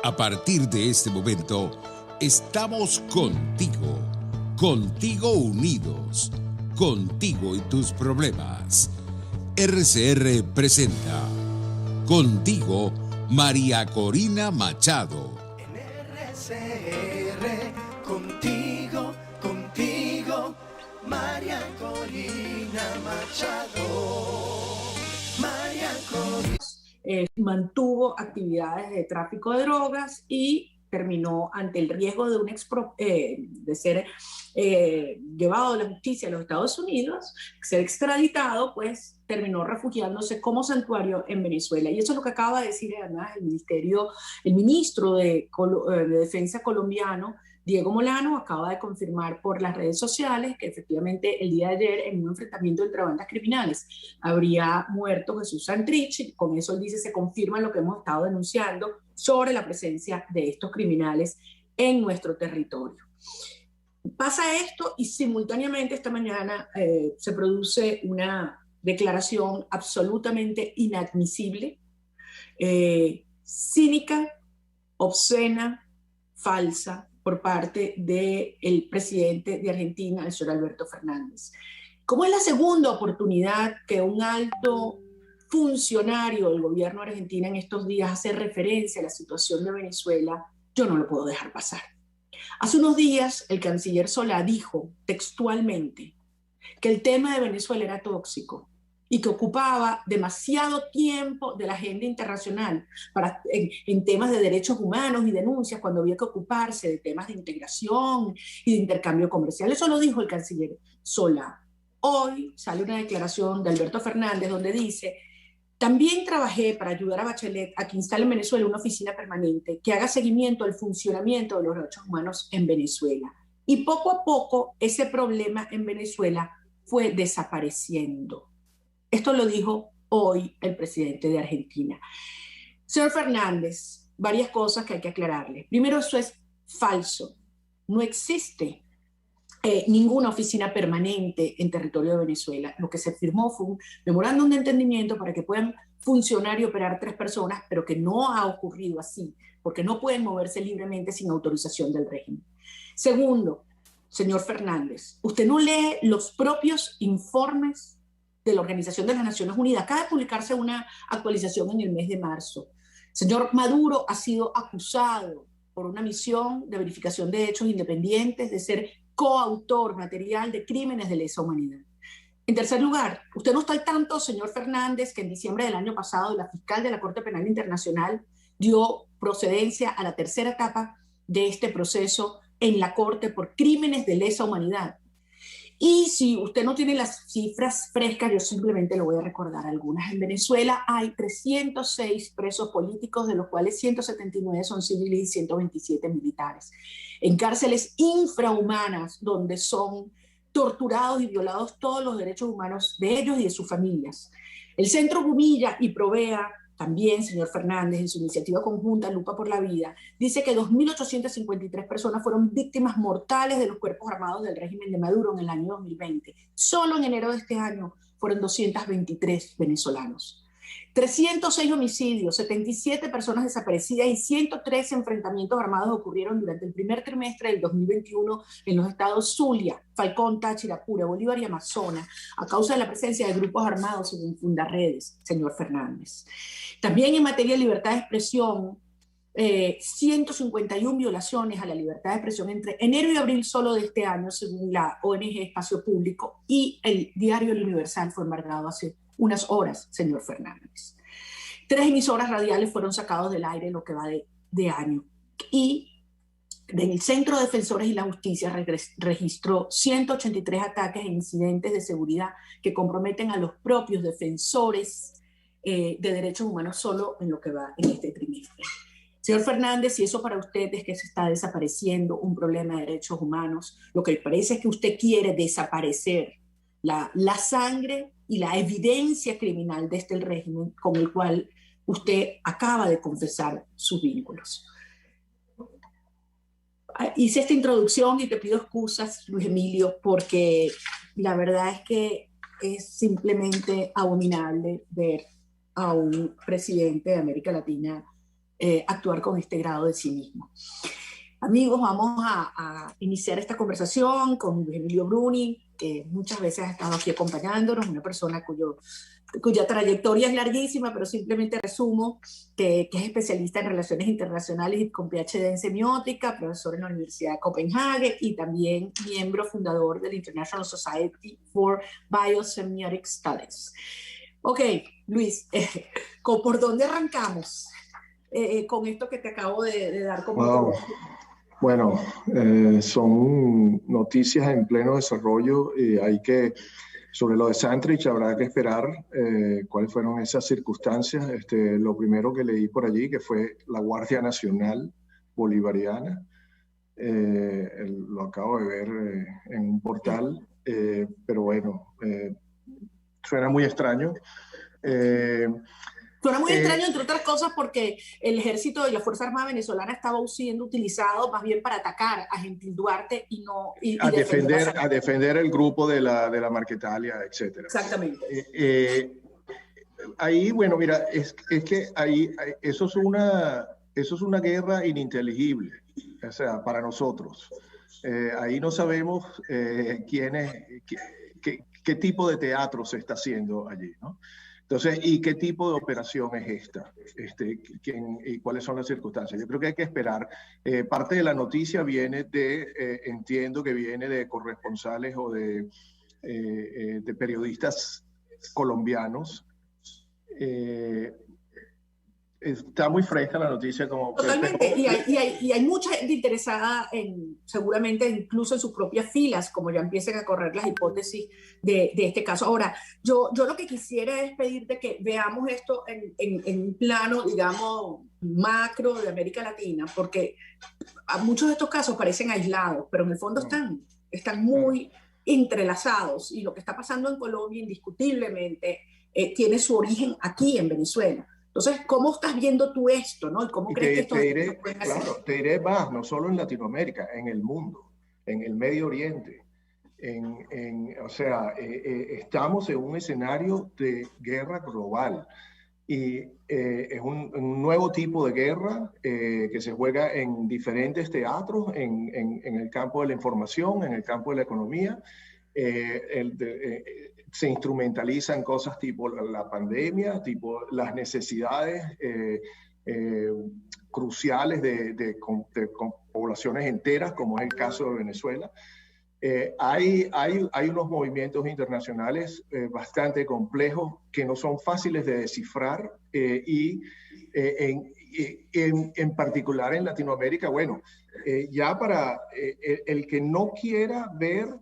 A partir de este momento, estamos contigo, contigo unidos, contigo y tus problemas. RCR presenta Contigo, María Corina Machado. En RCR, contigo, María Corina Machado. María Corina. Mantuvo actividades de tráfico de drogas y terminó ante el riesgo de ser llevado a la justicia a los Estados Unidos, ser extraditado, pues terminó refugiándose como santuario en Venezuela. Y eso es lo que acaba de decir además el ministro de Defensa colombiano, Diego Molano, acaba de confirmar por las redes sociales que efectivamente el día de ayer, en un enfrentamiento entre bandas criminales, habría muerto Jesús Santrich, y con eso él dice se confirma lo que hemos estado denunciando sobre la presencia de estos criminales en nuestro territorio. Pasa esto y simultáneamente esta mañana se produce una declaración absolutamente inadmisible, cínica, obscena, falsa, por parte del presidente de Argentina, el señor Alberto Fernández. Como es la segunda oportunidad que un alto funcionario del gobierno argentino en estos días hace referencia a la situación de Venezuela, yo no lo puedo dejar pasar. Hace unos días el canciller Solá dijo textualmente que el tema de Venezuela era tóxico y que ocupaba demasiado tiempo de la agenda internacional en temas de derechos humanos y denuncias, cuando había que ocuparse de temas de integración y de intercambio comercial. Eso lo dijo el canciller Solá. Hoy sale una declaración de Alberto Fernández donde dice: también trabajé para ayudar a Bachelet a que instale en Venezuela una oficina permanente que haga seguimiento al funcionamiento de los derechos humanos en Venezuela. Y poco a poco ese problema en Venezuela fue desapareciendo. Esto lo dijo hoy el presidente de Argentina. Señor Fernández, varias cosas que hay que aclararle. Primero, eso es falso. No existe ninguna oficina permanente en territorio de Venezuela. Lo que se firmó fue un memorándum de entendimiento para que puedan funcionar y operar 3 personas, pero que no ha ocurrido así, porque no pueden moverse libremente sin autorización del régimen. Segundo, señor Fernández, usted no lee los propios informes de la Organización de las Naciones Unidas. Acaba de publicarse una actualización en el mes de marzo. Señor Maduro ha sido acusado por una misión de verificación de hechos independientes de ser coautor material de crímenes de lesa humanidad. En tercer lugar, usted no está al tanto, señor Fernández, que en diciembre del año pasado la fiscal de la Corte Penal Internacional dio procedencia a la tercera etapa de este proceso en la Corte por crímenes de lesa humanidad. Y si usted no tiene las cifras frescas, yo simplemente le voy a recordar algunas. En Venezuela hay 306 presos políticos, de los cuales 179 son civiles y 127 militares. En cárceles infrahumanas, donde son torturados y violados todos los derechos humanos de ellos y de sus familias. El Centro Gumilla y Provea, también, señor Fernández, en su iniciativa conjunta Lupa por la Vida, dice que 2.853 personas fueron víctimas mortales de los cuerpos armados del régimen de Maduro en el año 2020. Solo en enero de este año fueron 223 venezolanos. 306 homicidios, 77 personas desaparecidas y 113 enfrentamientos armados ocurrieron durante el primer trimestre del 2021 en los estados Zulia, Falcón, Táchira, Apure, Bolívar y Amazonas, a causa de la presencia de grupos armados según Fundaredes, señor Fernández. También en materia de libertad de expresión, 151 violaciones a la libertad de expresión entre enero y abril solo de este año, según la ONG Espacio Público, y el diario El Universal fue embargado hace unas horas, señor Fernández. 3 emisoras radiales fueron sacados del aire en lo que va de año. Y el Centro de Defensores y la Justicia registró 183 ataques e incidentes de seguridad que comprometen a los propios defensores de derechos humanos solo en lo que va en este trimestre. Señor Fernández, si eso para usted es que se está desapareciendo un problema de derechos humanos, lo que parece es que usted quiere desaparecer la sangre y la evidencia criminal de este régimen con el cual usted acaba de confesar sus vínculos. Hice esta introducción y te pido excusas, Luis Emilio, porque la verdad es que es simplemente abominable ver a un presidente de América Latina actuar con este grado de cinismo. Amigos, vamos a iniciar esta conversación con Luis Emilio Bruni, que muchas veces ha estado aquí acompañándonos, una persona cuya trayectoria es larguísima, pero simplemente resumo que es especialista en relaciones internacionales y con PhD en semiótica, profesor en la Universidad de Copenhague y también miembro fundador del International Society for Biosemiotic Studies. Ok, Luis, ¿por dónde arrancamos con esto que te acabo de dar como introducción? Bueno, son noticias en pleno desarrollo y sobre lo de Santrich habrá que esperar cuáles fueron esas circunstancias. Lo primero que leí por allí, que fue la Guardia Nacional Bolivariana, lo acabo de ver en un portal, pero bueno, suena muy extraño. Suena muy extraño, entre otras cosas, porque el ejército y la Fuerza Armada venezolana estaba siendo utilizado más bien para atacar a Gentil Duarte y no... a defender el grupo de la Marquetalia, etc. Exactamente. Ahí, bueno, mira, es que eso es una guerra ininteligible, o sea, para nosotros. Ahí no sabemos qué tipo de teatro se está haciendo allí, ¿no? Entonces, ¿y qué tipo de operación es esta? ¿Y cuáles son las circunstancias? Yo creo que hay que esperar. Parte de la noticia viene entiendo que viene de corresponsales o de periodistas colombianos. Está muy fresca la noticia. Totalmente, y hay mucha gente interesada seguramente incluso en sus propias filas, como ya empiecen a correr las hipótesis de este caso. Ahora, yo lo que quisiera es pedirte que veamos esto en un plano, digamos, macro de América Latina, porque muchos de estos casos parecen aislados, pero en el fondo están muy entrelazados, y lo que está pasando en Colombia indiscutiblemente tiene su origen aquí en Venezuela. Entonces, ¿cómo estás viendo tú esto, no? ¿Y cómo crees que esto puede hacer? Claro, te diré más, no solo en Latinoamérica, en el mundo, en el Medio Oriente. O sea, estamos en un escenario de guerra global y es un nuevo tipo de guerra que se juega en diferentes teatros, en el campo de la información, en el campo de la economía. Se instrumentalizan cosas tipo la pandemia, tipo las necesidades cruciales de poblaciones enteras, como es el caso de Venezuela. Hay unos movimientos internacionales bastante complejos que no son fáciles de descifrar y en particular en Latinoamérica, bueno, ya para el que no quiera ver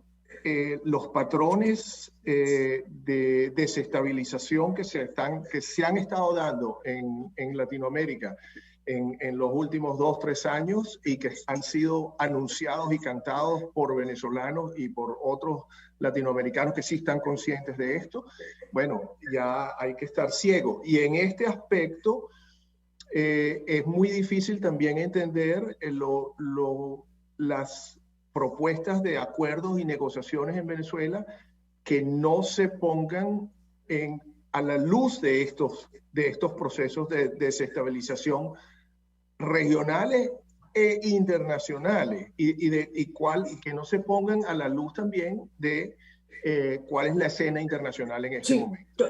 los patrones de desestabilización que se han estado dando en Latinoamérica en los últimos 2-3 años y que han sido anunciados y cantados por venezolanos y por otros latinoamericanos que sí están conscientes de esto, bueno, ya hay que estar ciego. Y en este aspecto es muy difícil también entender las propuestas de acuerdos y negociaciones en Venezuela que no se pongan a la luz de estos procesos de desestabilización regionales e internacionales y que no se pongan a la luz también de cuál es la escena internacional en este momento.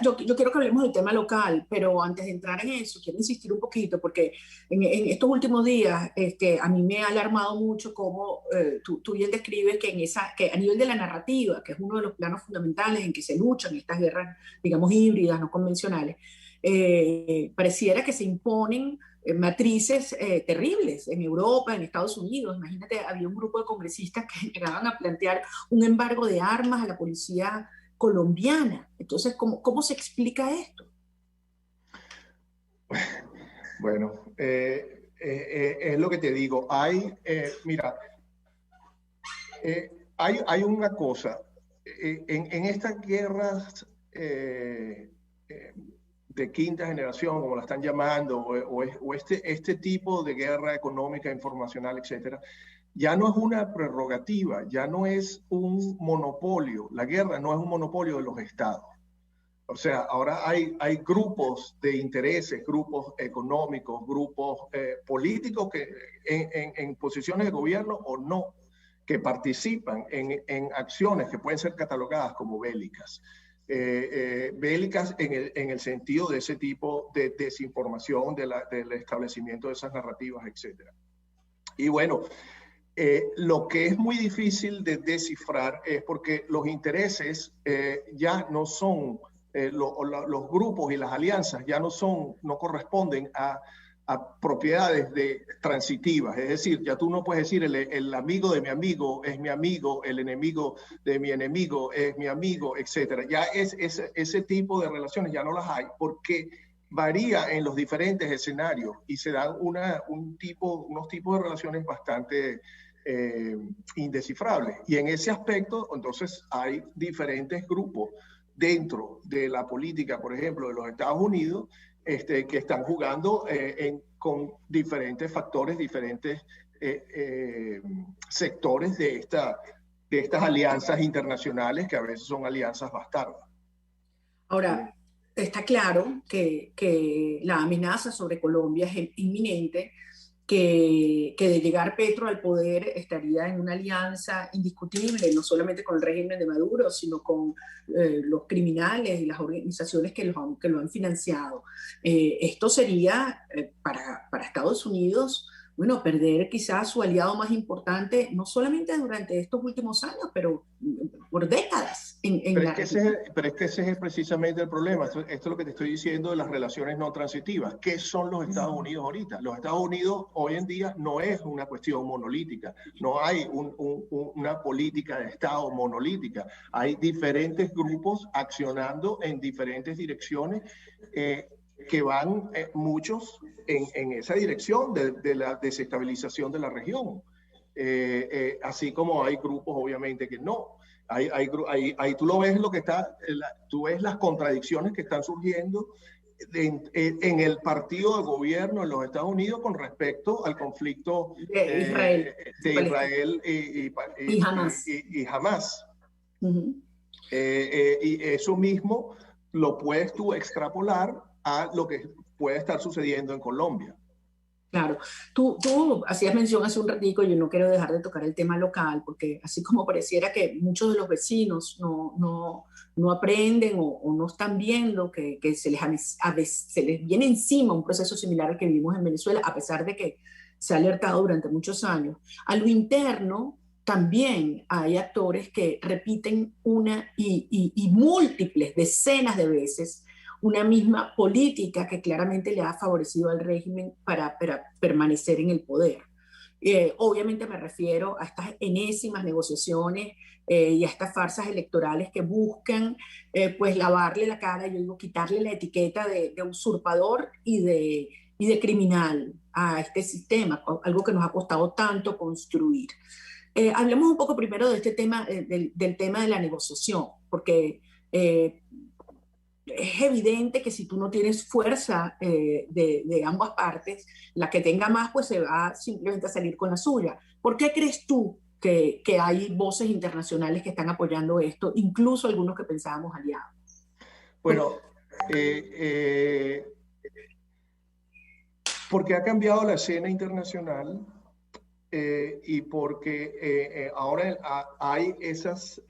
Yo quiero que hablemos del tema local, pero antes de entrar en eso, quiero insistir un poquito, porque en estos últimos días a mí me ha alarmado mucho cómo tú bien describes que a nivel de la narrativa, que es uno de los planos fundamentales en que se luchan estas guerras, digamos, híbridas, no convencionales, pareciera que se imponen matrices terribles en Europa, en Estados Unidos. Imagínate, había un grupo de congresistas que llegaban a plantear un embargo de armas a la policía colombiana. Entonces, ¿cómo se explica esto? Bueno, es lo que te digo. Mira, hay una cosa. En estas guerras de quinta generación, como la están llamando, o este tipo de guerra económica, informacional, etcétera, ya no es una prerrogativa, ya no es un monopolio. La guerra no es un monopolio de los estados. O sea, ahora hay grupos de intereses, grupos económicos, grupos políticos que en posiciones de gobierno o no, que participan en acciones que pueden ser catalogadas como bélicas. Bélicas en el sentido de ese tipo de desinformación, del establecimiento de esas narrativas, etc. Y bueno, lo que es muy difícil de descifrar es porque los intereses ya no son, los grupos y las alianzas ya no corresponden a propiedades transitivas. Es decir, ya tú no puedes decir el amigo de mi amigo es mi amigo, el enemigo de mi enemigo es mi amigo, etc. Ya ese tipo de relaciones ya no las hay porque varía en los diferentes escenarios y se dan unos tipos de relaciones bastante indescifrables. Y en ese aspecto, entonces, hay diferentes grupos dentro de la política, por ejemplo, de los Estados Unidos, que están jugando con diferentes factores, diferentes sectores de estas alianzas internacionales, que a veces son alianzas bastardas. Ahora, está claro que la amenaza sobre Colombia es inminente, que de llegar Petro al poder estaría en una alianza indiscutible, no solamente con el régimen de Maduro, sino con los criminales y las organizaciones que lo han financiado. Esto sería para Estados Unidos, bueno, perder quizás su aliado más importante, no solamente durante estos últimos años, pero por décadas. Pero es que ese es precisamente el problema. Esto es lo que te estoy diciendo de las relaciones no transitivas. ¿Qué son los Estados Unidos ahorita? Los Estados Unidos hoy en día no es una cuestión monolítica. No hay una política de Estado monolítica. Hay diferentes grupos accionando en diferentes direcciones que van muchos en esa dirección de la desestabilización de la región. Así como hay grupos, obviamente, que no. Ahí tú lo ves, tú ves las contradicciones que están surgiendo en el partido de gobierno en los Estados Unidos con respecto al conflicto de Israel y Hamás. Uh-huh. Y eso mismo lo puedes tú extrapolar a lo que puede estar sucediendo en Colombia. Claro, tú hacías mención hace un ratico, yo no quiero dejar de tocar el tema local, porque así como pareciera que muchos de los vecinos no aprenden o no están viendo que se les viene encima un proceso similar al que vivimos en Venezuela, a pesar de que se ha alertado durante muchos años. A lo interno también hay actores que repiten una y múltiples, decenas de veces, una misma política que claramente le ha favorecido al régimen para permanecer en el poder. Obviamente me refiero a estas enésimas negociaciones y a estas farsas electorales que buscan pues lavarle la cara, yo digo, quitarle la etiqueta de usurpador y de criminal a este sistema, algo que nos ha costado tanto construir. Hablemos un poco primero de este tema, del tema de la negociación, porque es evidente que si tú no tienes fuerza de ambas partes, la que tenga más pues se va simplemente a salir con la suya. ¿Por qué crees tú que hay voces internacionales que están apoyando esto, incluso algunos que pensábamos aliados? Bueno, porque ha cambiado la escena internacional y porque ahora hay esas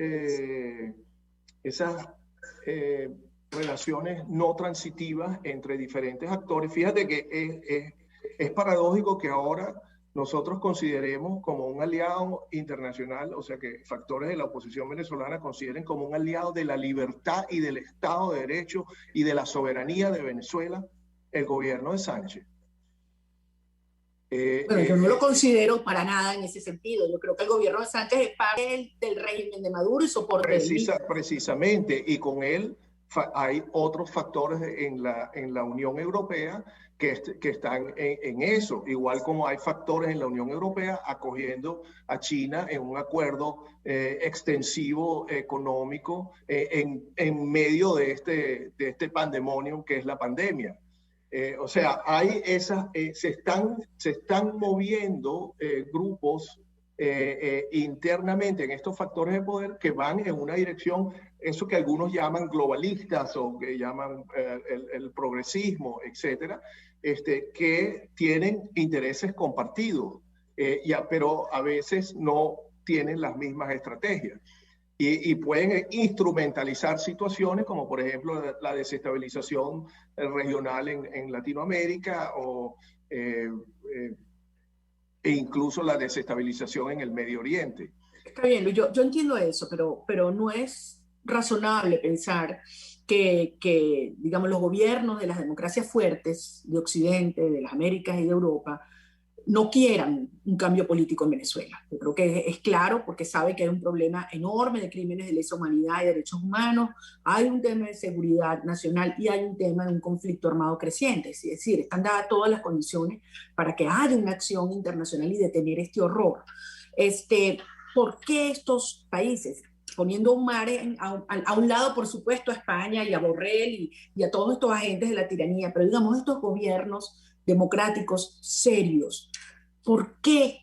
relaciones no transitivas entre diferentes actores. Fíjate que es paradójico que ahora nosotros consideremos como un aliado internacional, o sea que factores de la oposición venezolana consideren como un aliado de la libertad y del Estado de Derecho y de la soberanía de Venezuela el gobierno de Sánchez. Bueno, yo no lo considero para nada en ese sentido. Yo creo que el gobierno de Sánchez es parte del régimen de Maduro y soporta precisamente, y con él hay otros factores en la Unión Europea que están en eso, igual como hay factores en la Unión Europea acogiendo a China en un acuerdo extensivo económico en medio de este pandemonium que es la pandemia. O sea, hay se están moviendo grupos internamente en estos factores de poder que van en una dirección, eso que algunos llaman globalistas o que llaman el progresismo, etcétera, que tienen intereses compartidos, pero a veces no tienen las mismas estrategias. Y pueden instrumentalizar situaciones como por ejemplo la desestabilización regional en Latinoamérica e incluso la desestabilización en el Medio Oriente. Está bien, Luis, yo entiendo eso, pero no es razonable pensar que, digamos, los gobiernos de las democracias fuertes de Occidente, de las Américas y de Europa, no quieran un cambio político en Venezuela. Yo creo que es claro porque sabe que hay un problema enorme de crímenes de lesa humanidad y derechos humanos, hay un tema de seguridad nacional y hay un tema de un conflicto armado creciente. Es decir, están dadas todas las condiciones para que haya una acción internacional y detener este horror. ¿Por qué estos países, poniendo un mare a un lado, por supuesto, a España y a Borrell y a todos estos agentes de la tiranía, pero digamos estos gobiernos democráticos serios, ¿por qué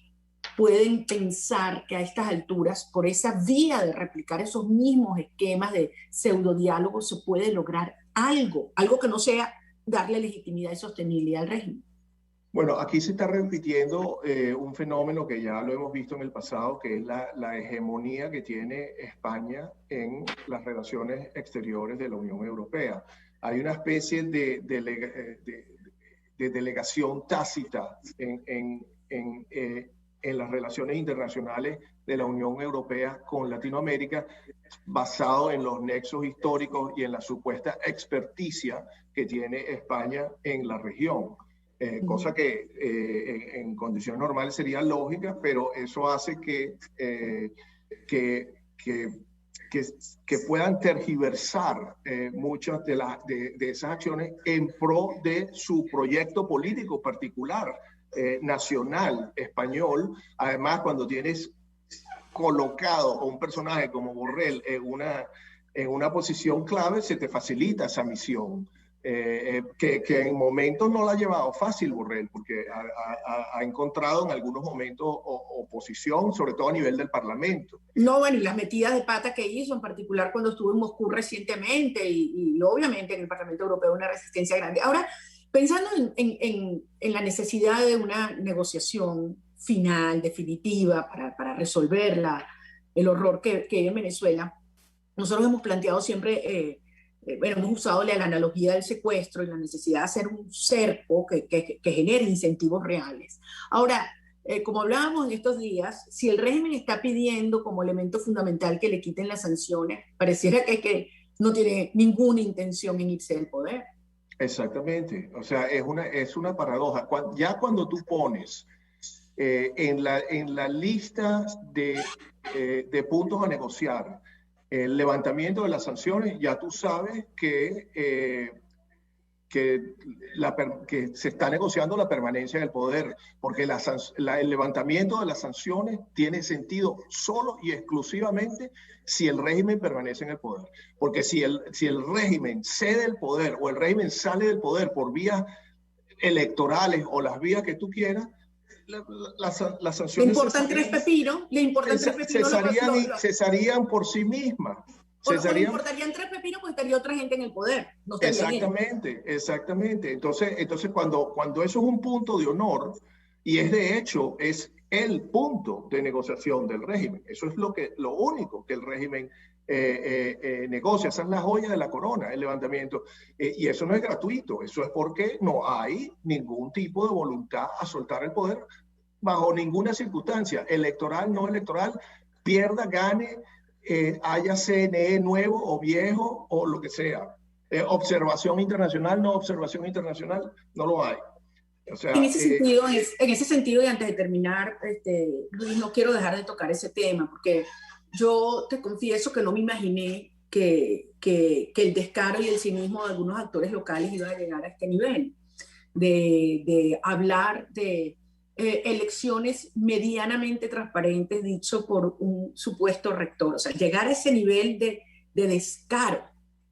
pueden pensar que a estas alturas, por esa vía de replicar esos mismos esquemas de pseudodiálogo, se puede lograr algo que no sea darle legitimidad y sostenibilidad al régimen? Bueno, aquí se está repitiendo un fenómeno que ya lo hemos visto en el pasado, que es la hegemonía que tiene España en las relaciones exteriores de la Unión Europea. Hay una especie de delegación tácita en las relaciones internacionales de la Unión Europea con Latinoamérica, basado en los nexos históricos y en la supuesta experticia que tiene España en la región. Cosa que en condiciones normales sería lógica, pero eso hace que puedan tergiversar muchas de esas acciones en pro de su proyecto político particular, nacional, español. Además, cuando tienes colocado a un personaje como Borrell en una posición clave, se te facilita esa misión. Que en momentos no la ha llevado fácil Borrell, porque ha encontrado en algunos momentos oposición, sobre todo a nivel del Parlamento. No, bueno, y las metidas de pata que hizo, en particular cuando estuvo en Moscú recientemente, y obviamente en el Parlamento Europeo una resistencia grande. Ahora, pensando en la necesidad de una negociación final, definitiva, para resolver el horror que hay en Venezuela, nosotros hemos planteado siempre... bueno, hemos usado la analogía del secuestro y la necesidad de hacer un cerco que genere incentivos reales. Ahora, como hablábamos en estos días, si el régimen está pidiendo como elemento fundamental que le quiten las sanciones, pareciera que no tiene ninguna intención en irse del poder. Exactamente, o sea, es una paradoja. Ya cuando tú pones en la lista de puntos a negociar el levantamiento de las sanciones, ya tú sabes que se está negociando la permanencia del poder, porque el levantamiento de las sanciones tiene sentido solo y exclusivamente si el régimen permanece en el poder. Porque si el régimen cede el poder o el régimen sale del poder por vías electorales o las vías que tú quieras, las sanciones le importan tres pepinos, cesarían por sí mismas. Le importarían tres pepinos porque estaría otra gente en el poder. No Exactamente. Entonces cuando eso es un punto de honor, y de hecho es el punto de negociación del régimen, eso es lo único que el régimen negocia, esa es la joya de la corona, el levantamiento, y eso no es gratuito, eso es porque no hay ningún tipo de voluntad a soltar el poder bajo ninguna circunstancia, electoral, no electoral, pierda, gane, haya CNE nuevo o viejo o lo que sea, observación internacional, no observación internacional, no lo hay. O sea, en ese sentido, y antes de terminar, Luis, no quiero dejar de tocar ese tema, porque yo te confieso que no me imaginé que el descaro y el cinismo de algunos actores locales iba a llegar a este nivel, de hablar de elecciones medianamente transparentes, dicho por un supuesto rector. O sea, llegar a ese nivel de descaro,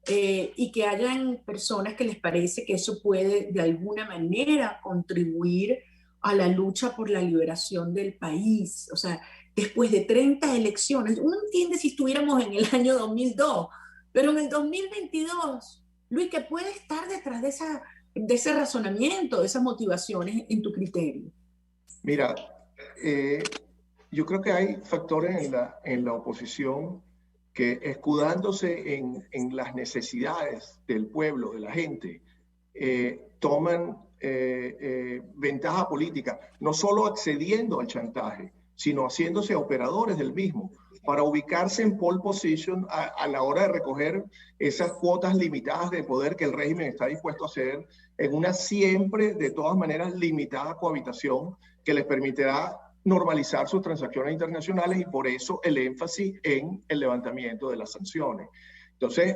y que hayan personas que les parece que eso puede de alguna manera contribuir a la lucha por la liberación del país. O sea, después de 30 elecciones. Uno entiende si estuviéramos en el año 2002, pero en el 2022, Luis, ¿qué puede estar detrás de ese razonamiento, de esas motivaciones en tu criterio? Mira, yo creo que hay factores en la oposición que, escudándose en las necesidades del pueblo, de la gente, toman ventaja política, no solo accediendo al chantaje, sino haciéndose operadores del mismo, para ubicarse en pole position a la hora de recoger esas cuotas limitadas de poder que el régimen está dispuesto a hacer en una siempre, de todas maneras, limitada cohabitación que les permitirá normalizar sus transacciones internacionales, y por eso el énfasis en el levantamiento de las sanciones. Entonces,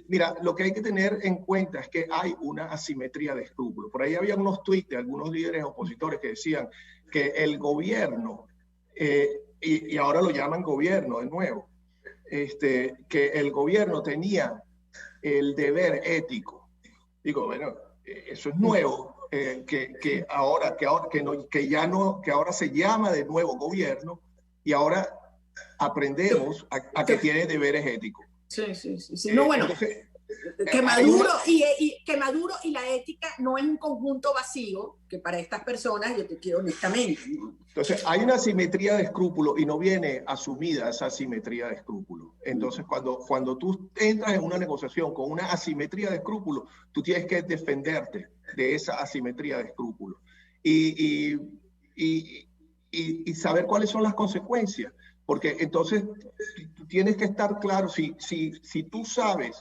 mira, lo que hay que tener en cuenta es que hay una asimetría de escrúpulos. Por ahí había unos tweets de algunos líderes opositores que decían que el gobierno, y ahora lo llaman gobierno de nuevo, que el gobierno tenía el deber ético. Digo, bueno, eso es nuevo, que ahora se llama de nuevo gobierno, y ahora aprendemos a que tiene deberes éticos. Sí. No, bueno, entonces, que Maduro y la ética no es un conjunto vacío, que para estas personas, yo te quiero honestamente, ¿no? Entonces, hay una asimetría de escrúpulos y no viene asumida esa asimetría de escrúpulos. Entonces, cuando tú entras en una negociación con una asimetría de escrúpulos, tú tienes que defenderte de esa asimetría de escrúpulos y saber cuáles son las consecuencias. Porque entonces tú tienes que estar claro, si tú sabes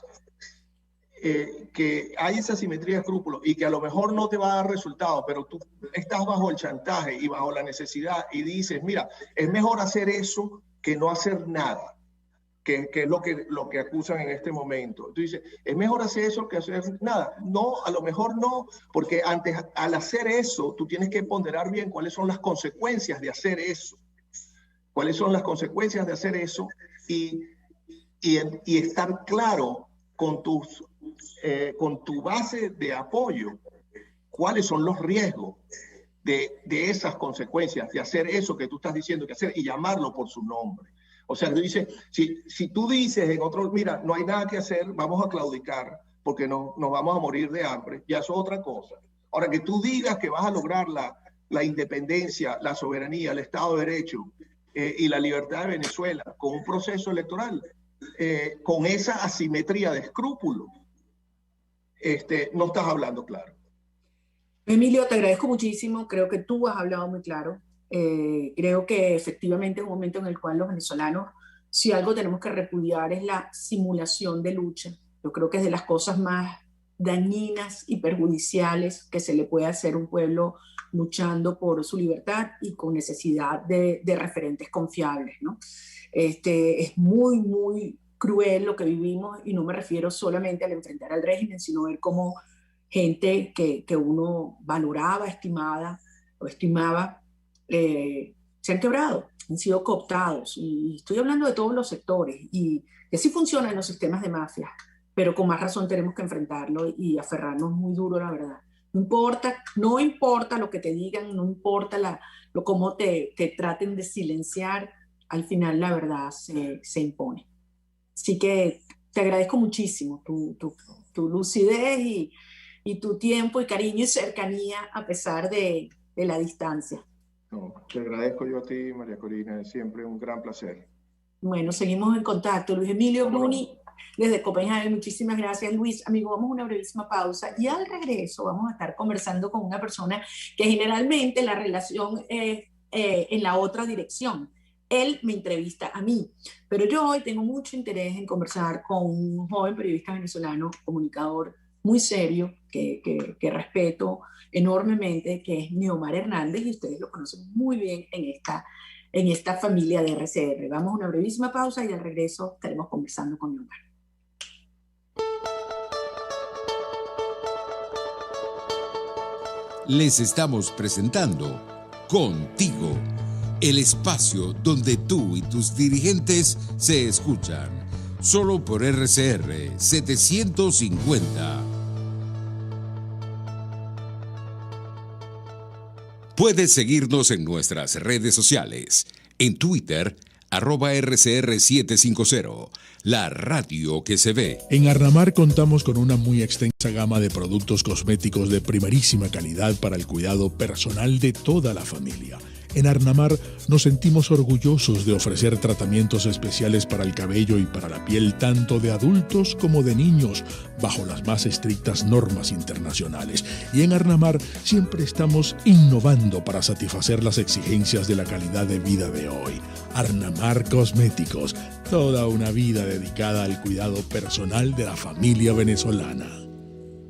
que hay esa asimetría de escrúpulos y que a lo mejor no te va a dar resultado, pero tú estás bajo el chantaje y bajo la necesidad y dices, mira, es mejor hacer eso que no hacer nada, que es lo que acusan en este momento. Tú dices, es mejor hacer eso que hacer nada. No, a lo mejor no, porque al hacer eso, tú tienes que ponderar bien cuáles son las consecuencias de hacer eso. ¿Cuáles son las consecuencias de hacer eso? Y estar claro con tu base de apoyo, cuáles son los riesgos de esas consecuencias, de hacer eso que tú estás diciendo que hacer, y llamarlo por su nombre. O sea, tú dices, si tú dices en otro, mira, no hay nada que hacer, vamos a claudicar porque nos vamos a morir de hambre, ya eso es otra cosa. Ahora, que tú digas que vas a lograr la independencia, la soberanía, el Estado de Derecho, y la libertad de Venezuela con un proceso electoral, con esa asimetría de escrúpulos, no estás hablando claro. Emilio, te agradezco muchísimo, creo que tú has hablado muy claro, creo que efectivamente es un momento en el cual los venezolanos, si algo tenemos que repudiar es la simulación de lucha. Yo creo que es de las cosas más dañinas y perjudiciales que se le puede hacer a un pueblo luchando por su libertad y con necesidad de referentes confiables, ¿no? Es muy, muy cruel lo que vivimos, y no me refiero solamente al enfrentar al régimen, sino ver cómo gente que uno valoraba, estimaba, se han quebrado, han sido cooptados, y estoy hablando de todos los sectores, y así funcionan los sistemas de mafia, pero con más razón tenemos que enfrentarlo y aferrarnos muy duro a la verdad. No importa lo que te digan, no importa cómo te traten de silenciar, al final la verdad se impone. Así que te agradezco muchísimo tu lucidez y tu tiempo y cariño y cercanía a pesar de la distancia. No, te agradezco yo a ti, María Corina, es siempre un gran placer. Bueno, seguimos en contacto. Luis Emilio Bruni, desde Copenhague, muchísimas gracias, Luis. Amigo, vamos a una brevísima pausa y al regreso vamos a estar conversando con una persona que generalmente la relación es en la otra dirección. Él me entrevista a mí, pero yo hoy tengo mucho interés en conversar con un joven periodista venezolano, comunicador muy serio, que respeto enormemente, que es Neomar Hernández, y ustedes lo conocen muy bien en esta familia de RCR. Vamos a una brevísima pausa y al regreso estaremos conversando con Neomar. Les estamos presentando Contigo, el espacio donde tú y tus dirigentes se escuchan, solo por RCR 750. Puedes seguirnos en nuestras redes sociales. En Twitter, @RCR750, la radio que se ve. En Arnamar contamos con una muy extensa gama de productos cosméticos de primerísima calidad para el cuidado personal de toda la familia. En Arnamar nos sentimos orgullosos de ofrecer tratamientos especiales para el cabello y para la piel tanto de adultos como de niños, bajo las más estrictas normas internacionales. Y en Arnamar siempre estamos innovando para satisfacer las exigencias de la calidad de vida de hoy. Arnamar Cosméticos, toda una vida dedicada al cuidado personal de la familia venezolana.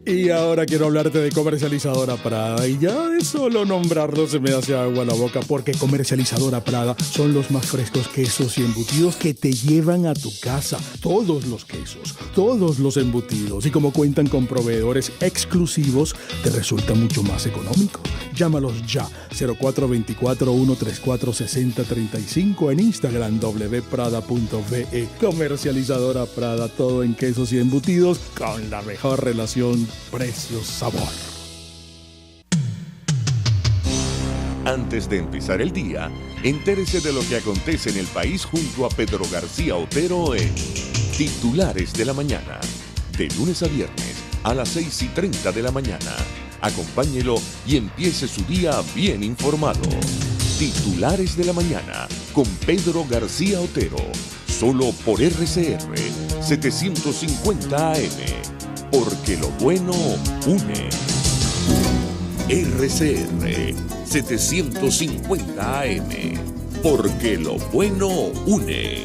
Y ahora quiero hablarte de Comercializadora Prada, y ya de solo nombrarlo se me hace agua la boca, porque Comercializadora Prada son los más frescos quesos y embutidos que te llevan a tu casa. Todos los quesos, todos los embutidos, y como cuentan con proveedores exclusivos, te resulta mucho más económico. Llámalos ya, 0424-134-6035, en Instagram wprada.ve. Comercializadora Prada, todo en quesos y embutidos con la mejor relación precio-sabor. Antes de empezar el día, entérese de lo que acontece en el país junto a Pedro García Otero en Titulares de la Mañana, de lunes a viernes a las 6:30 de la mañana. Acompáñelo y empiece su día bien informado. Titulares de la Mañana con Pedro García Otero, solo por RCR 750 AM, porque lo bueno une. RCR 750 AM, porque lo bueno une.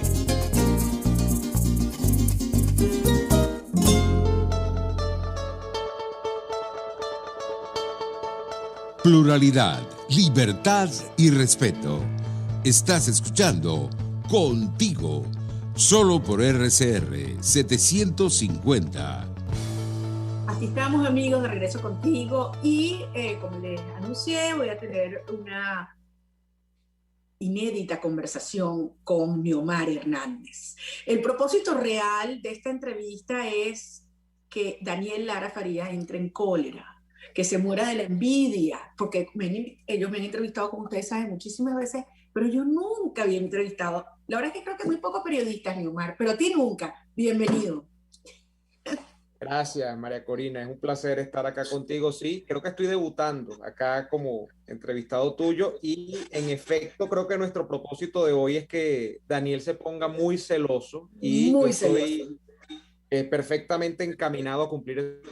Pluralidad, libertad y respeto. Estás escuchando Contigo, solo por RCR 750. Aquí estamos, amigos, de regreso contigo, y como les anuncié, voy a tener una inédita conversación con Niomar Hernández. El propósito real de esta entrevista es que Daniel Lara Farías entre en cólera, que se muera de la envidia, porque ellos me han entrevistado, como ustedes saben, muchísimas veces, pero yo nunca había entrevistado. La verdad es que creo que muy pocos periodistas, Niomar, pero a ti nunca. Bienvenido. Gracias, María Corina. Es un placer estar acá contigo. Sí, creo que estoy debutando acá como entrevistado tuyo, y en efecto creo que nuestro propósito de hoy es que Daniel se ponga muy celoso, y muy yo estoy perfectamente encaminado a cumplir.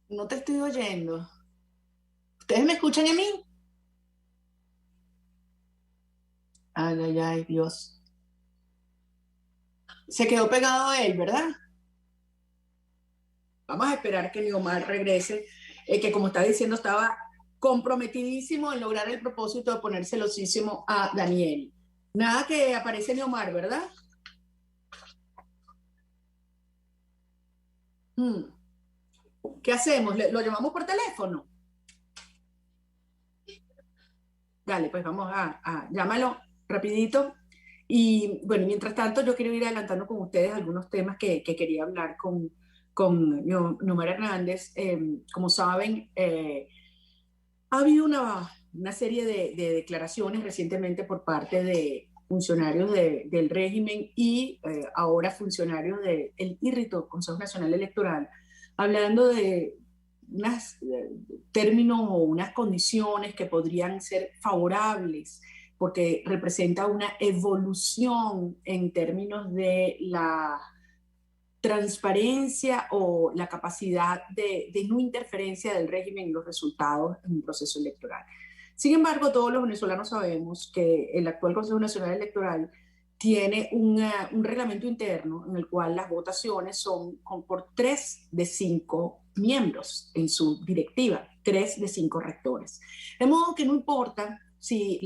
No te estoy oyendo. ¿Ustedes me escuchan a mí? Ay, ay, ay, Dios. Se quedó pegado a él, ¿verdad? Vamos a esperar que Niomar regrese, que como estaba diciendo, estaba comprometidísimo en lograr el propósito de poner celosísimo a Daniel. Nada que aparece Niomar, ¿verdad? ¿Qué hacemos? ¿Lo llamamos por teléfono? Dale, pues vamos a llámalo rapidito. Y bueno, mientras tanto yo quiero ir adelantando con ustedes algunos temas que quería hablar con Niomar Hernández. Como saben, ha habido una serie de declaraciones recientemente por parte de funcionarios del régimen y ahora funcionarios del IRRITO, Consejo Nacional Electoral, hablando de unos términos o unas condiciones que podrían ser favorables, porque representa una evolución en términos de la transparencia o la capacidad de no interferencia del régimen en los resultados en un proceso electoral. Sin embargo, todos los venezolanos sabemos que el actual Consejo Nacional Electoral tiene un reglamento interno en el cual las votaciones son por 3 de 5 miembros en su directiva, 3 de 5 rectores. De modo que no importa si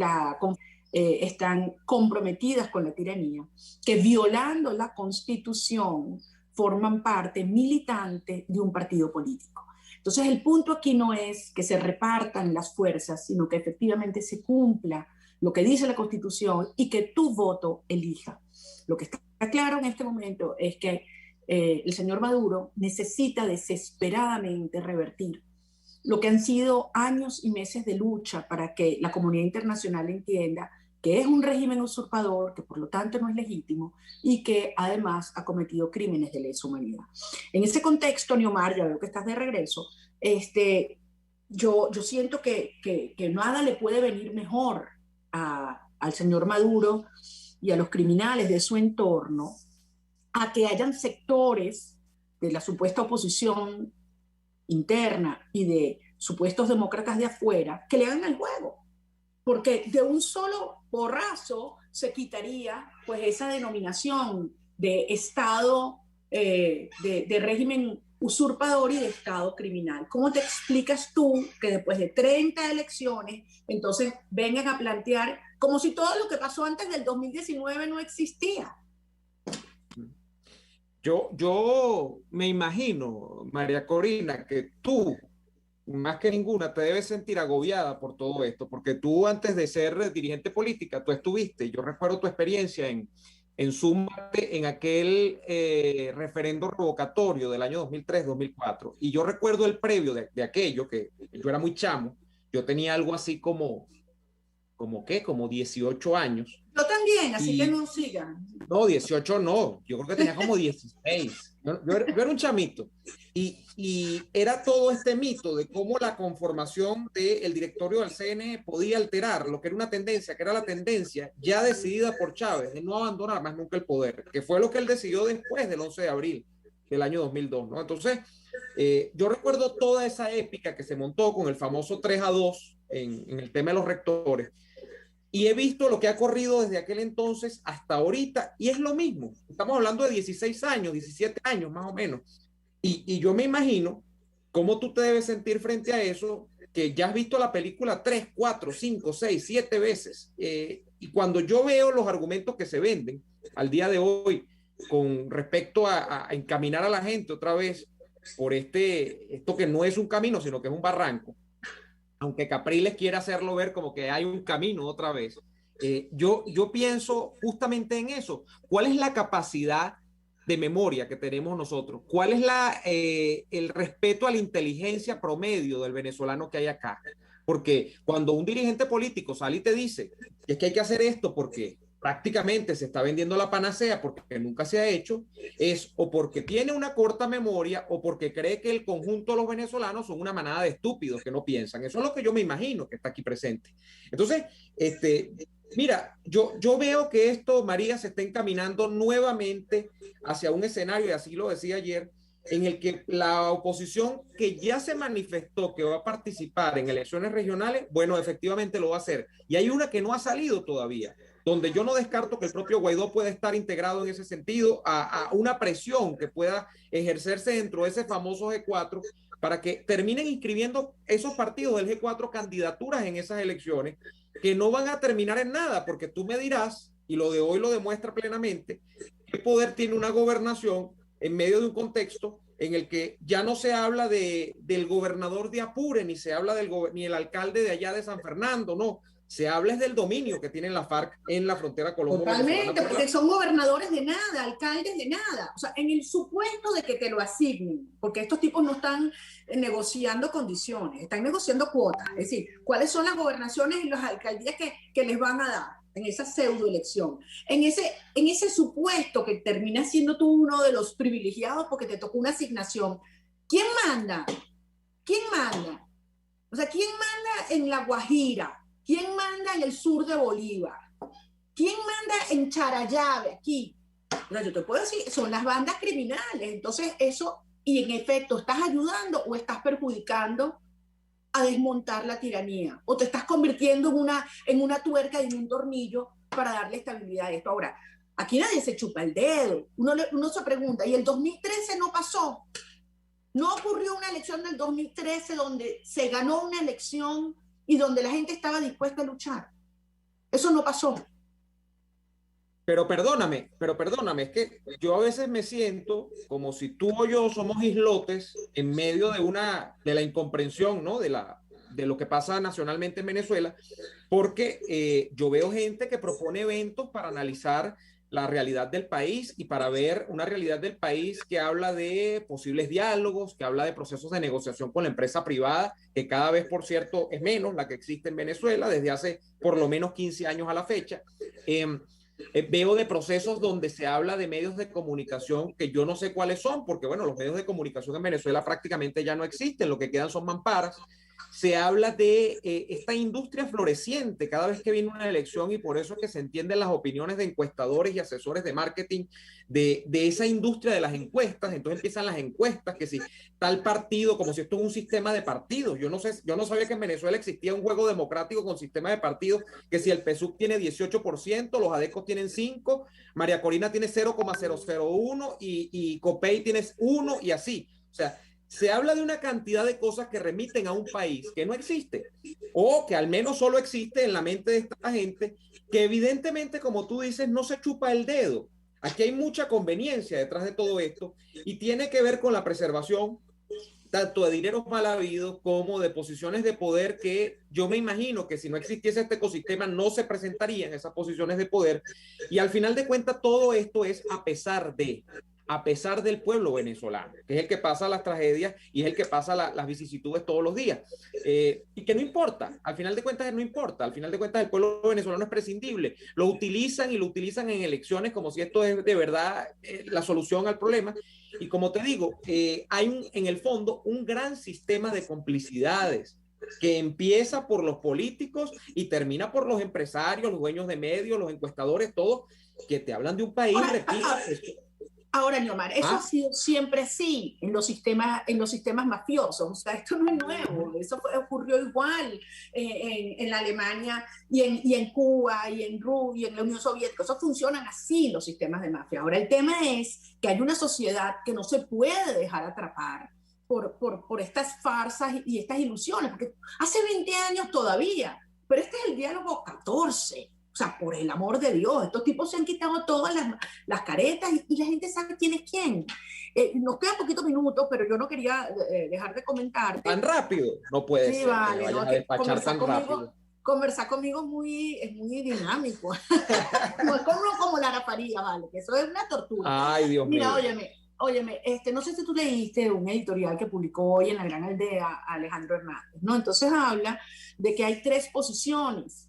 están comprometidas con la tiranía, que violando la Constitución forman parte militante de un partido político. Entonces el punto aquí no es que se repartan las fuerzas, sino que efectivamente se cumpla lo que dice la Constitución y que tu voto elija. Lo que está claro en este momento es que el señor Maduro necesita desesperadamente revertir lo que han sido años y meses de lucha para que la comunidad internacional entienda que es un régimen usurpador, que por lo tanto no es legítimo y que además ha cometido crímenes de lesa humanidad. En ese contexto, Neomar, ya veo que estás de regreso, yo siento que nada le puede venir mejor al señor Maduro y a los criminales de su entorno a que hayan sectores de la supuesta oposición interna y de supuestos demócratas de afuera que le hagan el juego. Porque de un solo porrazo se quitaría pues esa denominación de Estado, de régimen usurpador y de Estado criminal. ¿Cómo te explicas tú que después de 30 elecciones, entonces vengan a plantear como si todo lo que pasó antes del 2019 no existía? Yo me imagino, María Corina, que tú, más que ninguna, te debes sentir agobiada por todo esto, porque tú antes de ser dirigente política, tú estuviste, yo recuerdo tu experiencia en Súmate, en aquel referendo revocatorio del año 2003-2004, y yo recuerdo el previo de aquello, que yo era muy chamo, yo tenía algo así como 18 años. Yo también, así que no sigan. No, 18 no, yo creo que tenía como 16. Yo era un chamito. Y era todo este mito de cómo la conformación del directorio del CNE podía alterar lo que era una tendencia, que era la tendencia ya decidida por Chávez de no abandonar más nunca el poder, que fue lo que él decidió después del 11 de abril del año 2002, ¿no? Entonces, yo recuerdo toda esa épica que se montó con el famoso 3-2 en el tema de los rectores. Y he visto lo que ha corrido desde aquel entonces hasta ahorita, y es lo mismo. Estamos hablando de 16 años, 17 años más o menos. Y yo me imagino cómo tú te debes sentir frente a eso, que ya has visto la película 3, 4, 5, 6, 7 veces. Y cuando yo veo los argumentos que se venden al día de hoy con respecto a encaminar a la gente otra vez por esto que no es un camino, sino que es un barranco, aunque Capriles quiera hacerlo ver como que hay un camino otra vez, yo pienso justamente en eso. ¿Cuál es la capacidad de memoria que tenemos nosotros? ¿Cuál es el respeto a la inteligencia promedio del venezolano que hay acá? Porque cuando un dirigente político sale y te dice que es que hay que hacer esto porque prácticamente se está vendiendo la panacea porque nunca se ha hecho, es o porque tiene una corta memoria o porque cree que el conjunto de los venezolanos son una manada de estúpidos que no piensan. Eso es lo que yo me imagino que está aquí presente. Entonces, mira, yo veo que esto, María, se está encaminando nuevamente hacia un escenario, y así lo decía ayer, en el que la oposición que ya se manifestó que va a participar en elecciones regionales, bueno, efectivamente lo va a hacer. Y hay una que no ha salido todavía, donde yo no descarto que el propio Guaidó pueda estar integrado en ese sentido a una presión que pueda ejercerse dentro de ese famoso G4 para que terminen inscribiendo esos partidos del G4 candidaturas en esas elecciones que no van a terminar en nada, porque tú me dirás, y lo de hoy lo demuestra plenamente, qué poder tiene una gobernación en medio de un contexto en el que ya no se habla del gobernador de Apure, ni se habla ni el alcalde de allá de San Fernando, no. Se habla es del dominio que tienen la FARC en la frontera colombiana. Totalmente, porque son gobernadores de nada, alcaldes de nada. O sea, en el supuesto de que te lo asignen, porque estos tipos no están negociando condiciones, están negociando cuotas. Es decir, cuáles son las gobernaciones y las alcaldías que les van a dar en esa pseudoelección. En ese supuesto que termina siendo tú uno de los privilegiados porque te tocó una asignación. ¿Quién manda? ¿Quién manda? O sea, ¿quién manda en La Guajira? ¿Quién manda en el sur de Bolívar? ¿Quién manda en Charallave, aquí? O sea, yo te puedo decir, son las bandas criminales. Entonces, eso, y en efecto, ¿estás ayudando o estás perjudicando a desmontar la tiranía? ¿O te estás convirtiendo en una tuerca y en un tornillo para darle estabilidad a esto? Ahora, aquí nadie se chupa el dedo. Uno se pregunta, ¿y el 2013 no pasó? ¿No ocurrió una elección del 2013 donde se ganó una elección y donde la gente estaba dispuesta a luchar? Eso no pasó. Pero perdóname, es que yo a veces me siento como si tú o yo somos islotes en medio de la incomprensión, ¿no? De lo que pasa nacionalmente en Venezuela, porque yo veo gente que propone eventos para analizar la realidad del país y para ver una realidad del país que habla de posibles diálogos, que habla de procesos de negociación con la empresa privada, que cada vez, por cierto, es menos la que existe en Venezuela desde hace por lo menos 15 años a la fecha. Veo de procesos donde se habla de medios de comunicación que yo no sé cuáles son, porque bueno, los medios de comunicación en Venezuela prácticamente ya no existen, lo que quedan son mamparas. Se habla de esta industria floreciente cada vez que viene una elección y por eso es que se entienden las opiniones de encuestadores y asesores de marketing de esa industria de las encuestas. Entonces empiezan las encuestas, que si tal partido, como si esto es un sistema de partidos. Yo no sabía que en Venezuela existía un juego democrático con sistema de partidos, que si el PSUV tiene 18%, los ADECOS tienen 5%, María Corina tiene 0,001 y COPEI tiene 1 y así. O sea, se habla de una cantidad de cosas que remiten a un país que no existe, o que al menos solo existe en la mente de esta gente, que evidentemente, como tú dices, no se chupa el dedo. Aquí hay mucha conveniencia detrás de todo esto y tiene que ver con la preservación tanto de dineros mal habidos como de posiciones de poder que yo me imagino que si no existiese este ecosistema no se presentarían esas posiciones de poder. Y al final de cuentas todo esto es a pesar del pueblo venezolano, que es el que pasa las tragedias y es el que pasa las vicisitudes todos los días. Y que no importa, al final de cuentas no importa, al final de cuentas el pueblo venezolano es prescindible. Lo utilizan y lo utilizan en elecciones como si esto es de verdad la solución al problema. Y como te digo, hay en el fondo un gran sistema de complicidades que empieza por los políticos y termina por los empresarios, los dueños de medios, los encuestadores, todos, que te hablan de un país, repito. Ahora, Niomar, eso ha sido siempre así en los sistemas mafiosos. O sea, esto no es nuevo. Eso ocurrió igual en la Alemania y en Cuba y en la Unión Soviética. Eso funcionan así los sistemas de mafia. Ahora, el tema es que hay una sociedad que no se puede dejar atrapar por estas farsas y estas ilusiones, porque hace 20 años todavía, pero este es el diálogo 14. O sea, por el amor de Dios, estos tipos se han quitado todas las caretas y la gente sabe quién es quién. Nos quedan poquitos minutos, pero yo no quería dejar de comentarte. ¿Tan rápido? No puede ser. Vale, que vayas a despachar tan rápido. Conversar conmigo es muy dinámico. No es como Lara Faría, ¿vale? Que eso es una tortura. Ay, Dios mío. Mira, óyeme, no sé si tú leíste un editorial que publicó hoy en La Gran Aldea Alejandro Hernández, ¿no? Entonces habla de que hay 3 posiciones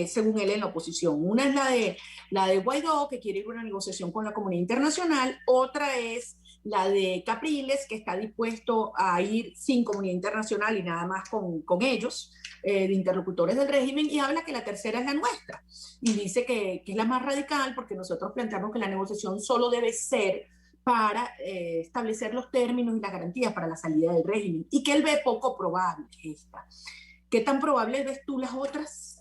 según él en la oposición. Una es la de Guaidó, que quiere ir a una negociación con la comunidad internacional. Otra es la de Capriles, que está dispuesto a ir sin comunidad internacional y nada más con ellos, de interlocutores del régimen, y habla que la tercera es la nuestra. Y dice que es la más radical porque nosotros planteamos que la negociación solo debe ser para establecer los términos y las garantías para la salida del régimen, y que él ve poco probable esta. ¿Qué tan probable ves tú las otras?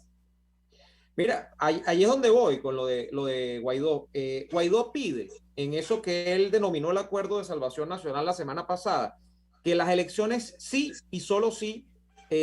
Mira, ahí es donde voy con lo de Guaidó. Guaidó pide, en eso que él denominó el Acuerdo de Salvación Nacional la semana pasada, que las elecciones sí y solo sí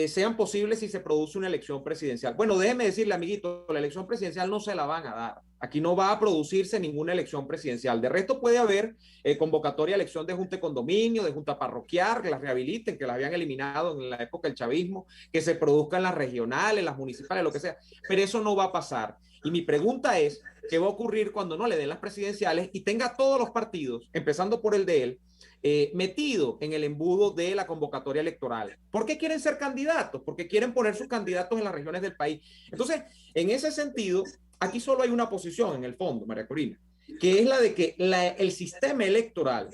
sean posibles si se produce una elección presidencial. Bueno, déjeme decirle, amiguito, la elección presidencial no se la van a dar. Aquí no va a producirse ninguna elección presidencial. De resto puede haber convocatoria a elección de junta de condominio, de junta parroquial, que las rehabiliten, que las habían eliminado en la época del chavismo, que se produzcan las regionales, las municipales, lo que sea. Pero eso no va a pasar. Y mi pregunta es, ¿qué va a ocurrir cuando no le den las presidenciales y tenga todos los partidos, empezando por el de él, metido en el embudo de la convocatoria electoral? ¿Por qué quieren ser candidatos? Porque quieren poner sus candidatos en las regiones del país. Entonces, en ese sentido, aquí solo hay una posición en el fondo, María Corina, que es la de que el sistema electoral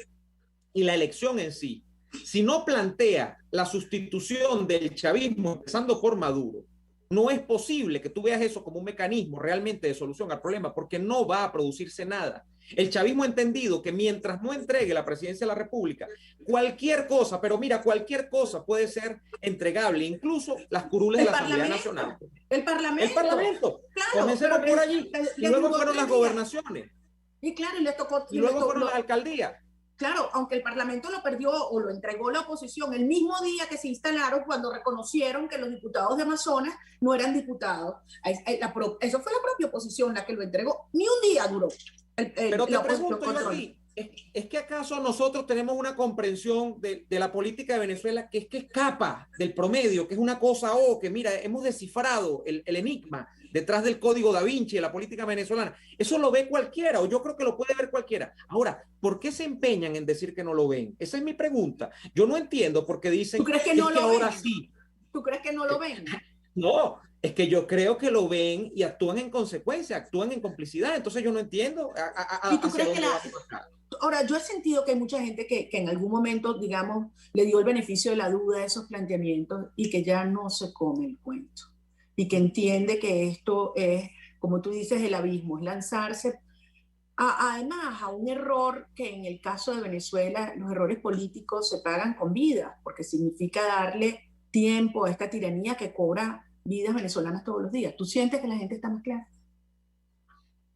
y la elección en sí, si no plantea la sustitución del chavismo, empezando por Maduro, no es posible que tú veas eso como un mecanismo realmente de solución al problema, porque no va a producirse nada. El chavismo ha entendido que mientras no entregue la presidencia de la República, cualquier cosa, pero mira, cualquier cosa puede ser entregable, incluso las curules de la Asamblea Nacional. El Parlamento. Claro, comencemos por allí. Y luego fueron las gobernaciones. Y claro, y le tocó. Y luego fueron las alcaldías. Claro, aunque el Parlamento lo perdió o lo entregó la oposición el mismo día que se instalaron, cuando reconocieron que los diputados de Amazonas no eran diputados. Eso fue la propia oposición la que lo entregó. Ni un día duró. Pero te pregunto yo aquí, es que acaso nosotros tenemos una comprensión de la política de Venezuela que escapa del promedio, que es una cosa, que mira, hemos descifrado el enigma detrás del código da Vinci de la política venezolana. Eso lo ve cualquiera, o yo creo que lo puede ver cualquiera. Ahora, ¿por qué se empeñan en decir que no lo ven? Esa es mi pregunta. Yo no entiendo por qué dicen ¿Tú crees que no lo ven? ahora sí. ¿Tú crees que no lo ven? No, es que yo creo que lo ven y actúan en consecuencia, actúan en complicidad. Entonces yo no entiendo ¿Y tú crees que Ahora, yo he sentido que hay mucha gente que en algún momento, digamos, le dio el beneficio de la duda a esos planteamientos y que ya no se come el cuento y que entiende que esto es, como tú dices, el abismo, es lanzarse además a un error que en el caso de Venezuela los errores políticos se pagan con vida, porque significa darle tiempo a esta tiranía que cobra vidas venezolanas todos los días. ¿Tú sientes que la gente está más clara?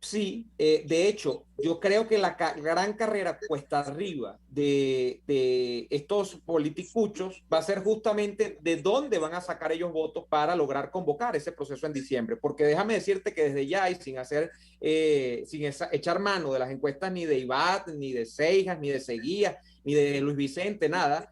Sí, de hecho, yo creo que la gran carrera cuesta arriba de estos politicuchos va a ser justamente de dónde van a sacar ellos votos para lograr convocar ese proceso en diciembre. Porque déjame decirte que desde ya y sin echar mano de las encuestas ni de IBAT, ni de Seijas, ni de Seguía, ni de Luis Vicente, nada,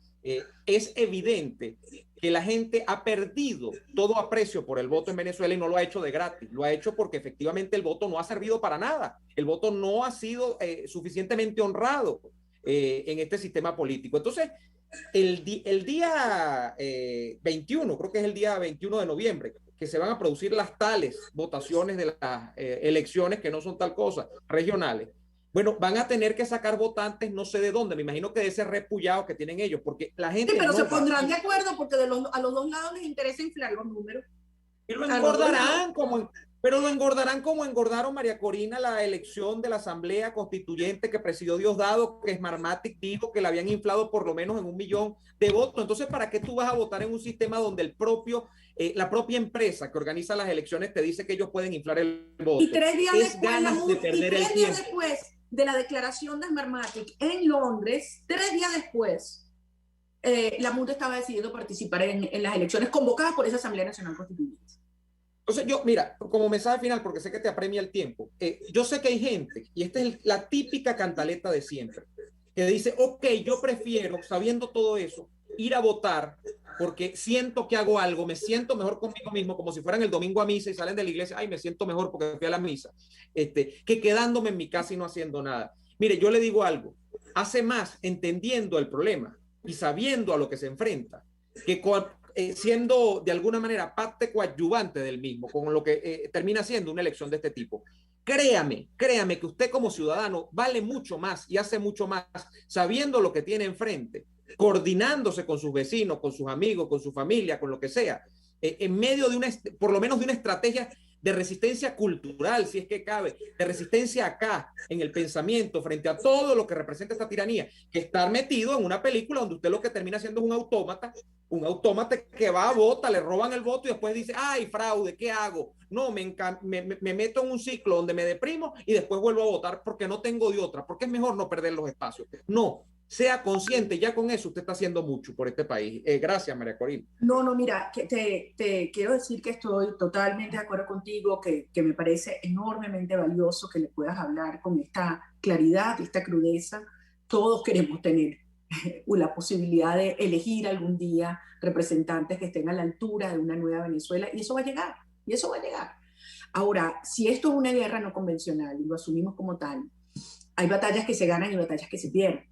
es evidente que la gente ha perdido todo aprecio por el voto en Venezuela y no lo ha hecho de gratis, lo ha hecho porque efectivamente el voto no ha servido para nada, el voto no ha sido suficientemente honrado en este sistema político. Entonces, el día 21, creo que es el día 21 de noviembre, que se van a producir las tales votaciones de las elecciones que no son tal cosa, regionales. Bueno, van a tener que sacar votantes no sé de dónde, me imagino que de ese repullado que tienen ellos, porque la gente... Sí, pero no se pondrán de acuerdo porque a los dos lados les interesa inflar los números. Y lo engordarán pero lo engordarán como engordaron, María Corina, la elección de la Asamblea Constituyente que presidió Diosdado, que Smartmatic dijo que la habían inflado por lo menos en 1 millón de votos. Entonces, ¿para qué tú vas a votar en un sistema donde la propia empresa que organiza las elecciones te dice que ellos pueden inflar el voto? Y 3 días es después, ganas de perder el tiempo. Después de la declaración de Smartmatic en Londres, 3 días después, la MUD estaba decidiendo participar en las elecciones convocadas por esa Asamblea Nacional Constituyente. Entonces yo, mira, como mensaje final, porque sé que te apremia el tiempo, yo sé que hay gente, y esta es la típica cantaleta de siempre, que dice, ok, yo prefiero, sabiendo todo eso, ir a votar porque siento que hago algo, me siento mejor conmigo mismo, como si fueran el domingo a misa y salen de la iglesia, ay, me siento mejor porque fui a la misa, que quedándome en mi casa y no haciendo nada. Mire, yo le digo algo, hace más entendiendo el problema y sabiendo a lo que se enfrenta, que siendo de alguna manera parte coadyuvante del mismo, con lo que termina siendo una elección de este tipo. Créame que usted como ciudadano vale mucho más y hace mucho más sabiendo lo que tiene enfrente, coordinándose con sus vecinos, con sus amigos, con su familia, con lo que sea, en medio de por lo menos de una estrategia de resistencia cultural, si es que cabe, de resistencia acá, en el pensamiento, frente a todo lo que representa esta tiranía, que estar metido en una película donde usted lo que termina siendo es un autómata que va a vota, le roban el voto y después dice, ay, fraude, ¿qué hago? No, me meto en un ciclo donde me deprimo y después vuelvo a votar porque no tengo de otra, porque es mejor no perder los espacios. No, sea consciente, ya con eso usted está haciendo mucho por este país. Gracias, María Corina. No, mira, te quiero decir que estoy totalmente de acuerdo contigo, que me parece enormemente valioso que le puedas hablar con esta claridad, esta crudeza. Todos queremos tener la posibilidad de elegir algún día representantes que estén a la altura de una nueva Venezuela, y eso va a llegar, Ahora, si esto es una guerra no convencional y lo asumimos como tal, hay batallas que se ganan y batallas que se pierden.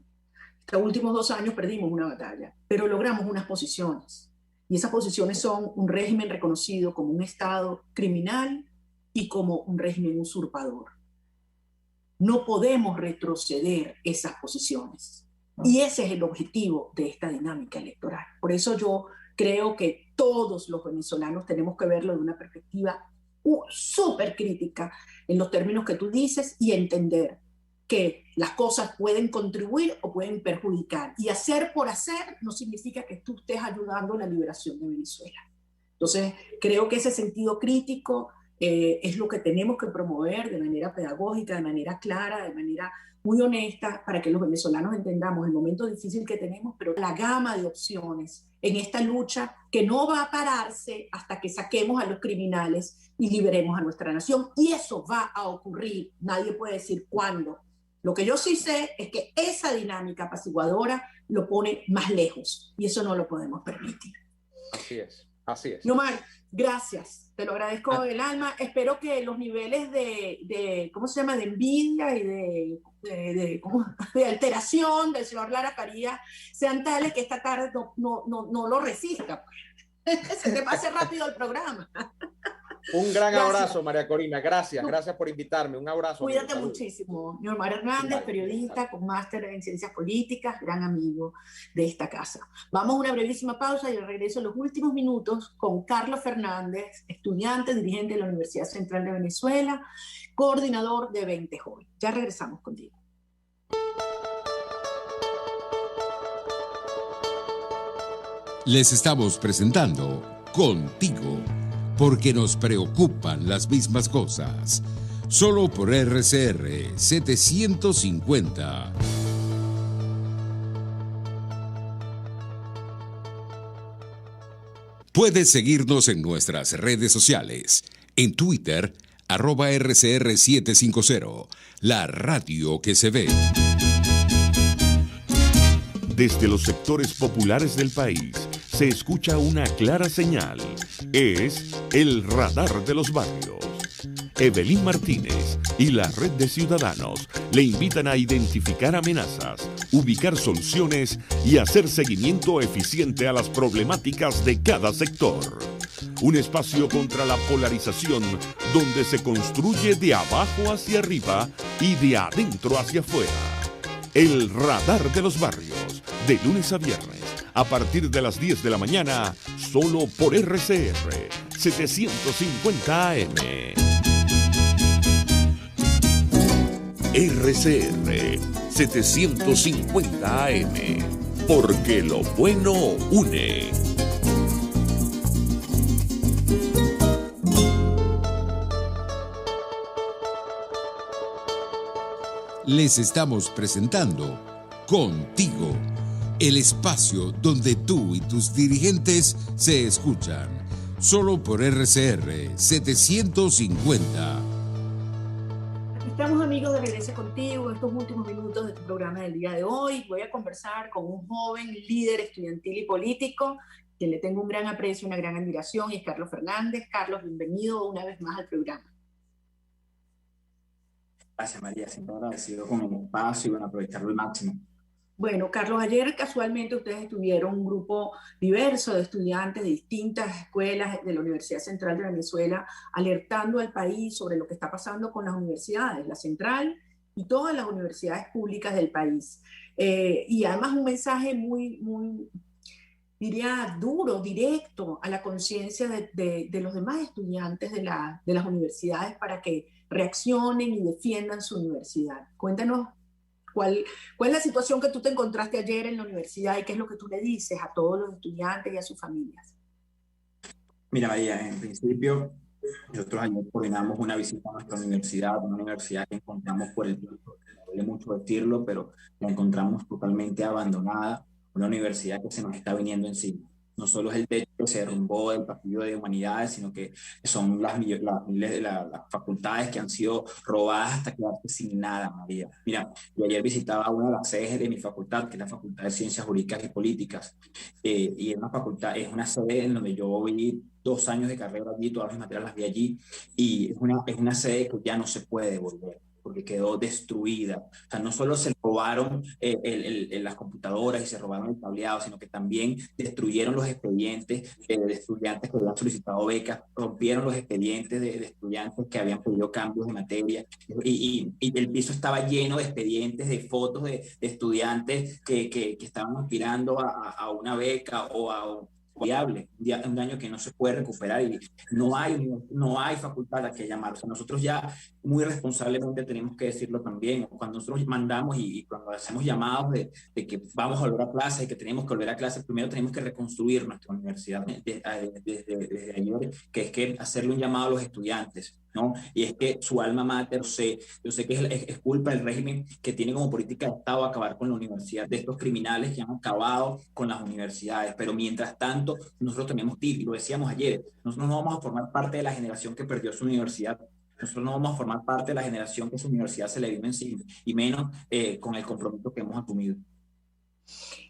Estos últimos 2 años perdimos una batalla, pero logramos unas posiciones. Y esas posiciones son un régimen reconocido como un Estado criminal y como un régimen usurpador. No podemos retroceder esas posiciones. Y ese es el objetivo de esta dinámica electoral. Por eso yo creo que todos los venezolanos tenemos que verlo de una perspectiva súper crítica en los términos que tú dices y entender que las cosas pueden contribuir o pueden perjudicar. Y hacer por hacer no significa que tú estés ayudando a la liberación de Venezuela. Entonces, creo que ese sentido crítico es lo que tenemos que promover de manera pedagógica, de manera clara, de manera muy honesta, para que los venezolanos entendamos el momento difícil que tenemos, pero la gama de opciones en esta lucha que no va a pararse hasta que saquemos a los criminales y liberemos a nuestra nación. Y eso va a ocurrir, nadie puede decir cuándo. Lo que yo sí sé es que esa dinámica apaciguadora lo pone más lejos y eso no lo podemos permitir. Así es, así es. Yomar, gracias, te lo agradezco del alma. Espero que los niveles ¿cómo se llama?, de envidia y de alteración del señor Lara Farías sean tales que esta tarde no lo resista. Se te pase rápido el programa. Un gran Gracias. abrazo, María Corina. Gracias por invitarme. Un abrazo. Cuídate amigo. muchísimo. Yomar Hernández, periodista con máster en ciencias políticas, gran amigo de esta casa. Vamos a una brevísima pausa y al regreso en los últimos minutos con Carlos Fernández, estudiante, dirigente de la Universidad Central de Venezuela, coordinador de 20 Jóvenes. Ya regresamos contigo. Les estamos presentando Contigo, porque nos preocupan las mismas cosas. Solo por RCR 750. Puedes seguirnos en nuestras redes sociales. En Twitter, @RCR750, la radio que se ve. Desde los sectores populares del país se escucha una clara señal. Es el radar de los barrios. Evelyn Martínez y la red de ciudadanos le invitan a identificar amenazas, ubicar soluciones y hacer seguimiento eficiente a las problemáticas de cada sector. Un espacio contra la polarización donde se construye de abajo hacia arriba y de adentro hacia afuera. El radar de los barrios, de lunes a viernes, a partir de las 10 de la mañana, solo por RCR 750 AM. RCR 750 AM, porque lo bueno une. Les estamos presentando Contigo, el espacio donde tú y tus dirigentes se escuchan. Solo por RCR 750. Estamos, amigos, de regreso contigo en estos últimos minutos de tu programa del día de hoy. Voy a conversar con un joven líder estudiantil y político, quien le tengo un gran aprecio, una gran admiración, y es Carlos Fernández. Carlos, bienvenido una vez más al programa. Gracias, María. Siempre agradecido con el espacio y bueno, aprovecharlo al máximo. Bueno, Carlos, ayer casualmente ustedes tuvieron un grupo diverso de estudiantes de distintas escuelas de la Universidad Central de Venezuela alertando al país sobre lo que está pasando con las universidades, la Central y todas las universidades públicas del país. Y además un mensaje muy, diría, duro, directo a la conciencia de los demás estudiantes de las universidades para que reaccionen y defiendan su universidad. Cuéntanos cuál es la situación que tú te encontraste ayer en la universidad y qué es lo que tú le dices a todos los estudiantes y a sus familias. Mira, María, en principio, nosotros ayer coordinamos una visita a nuestra universidad, una universidad que encontramos por el tiempo, me duele mucho decirlo, pero la encontramos totalmente abandonada, una universidad que se nos está viniendo encima. No solo es el techo que se derrumbó del pasillo de humanidades, sino que son las facultades que han sido robadas hasta quedarse sin nada, María. Mira, yo ayer visitaba una de las sedes de mi facultad, que es la Facultad de Ciencias Jurídicas y Políticas, y es una sede en donde yo viví 2 años de carrera allí, todas mis materias las vi allí, y es una sede que ya no se puede devolver, porque quedó destruida. O sea, no solo se robaron las computadoras y se robaron el cableado, sino que también destruyeron los expedientes de estudiantes que habían solicitado becas, rompieron los expedientes de estudiantes que habían pedido cambios de materia, y el piso estaba lleno de expedientes, de fotos de estudiantes que estaban aspirando a una beca o a un daño que no se puede recuperar, y no hay facultad a la que llamar. O sea, nosotros ya muy responsablemente tenemos que decirlo también, cuando nosotros mandamos y cuando hacemos llamados de que vamos a volver a clase, que tenemos que volver a clase, primero tenemos que reconstruir nuestra universidad desde ayer, que es que hacerle un llamado a los estudiantes, ¿no? Y es que su alma mater, yo sé que es culpa del régimen que tiene como política de Estado acabar con la universidad, de estos criminales que han acabado con las universidades, pero mientras tanto nosotros tenemos, y lo decíamos ayer, nosotros no vamos a formar parte de la generación que perdió su universidad nosotros no vamos a formar parte de la generación que esa universidad se le vino encima, y menos con el compromiso que hemos asumido.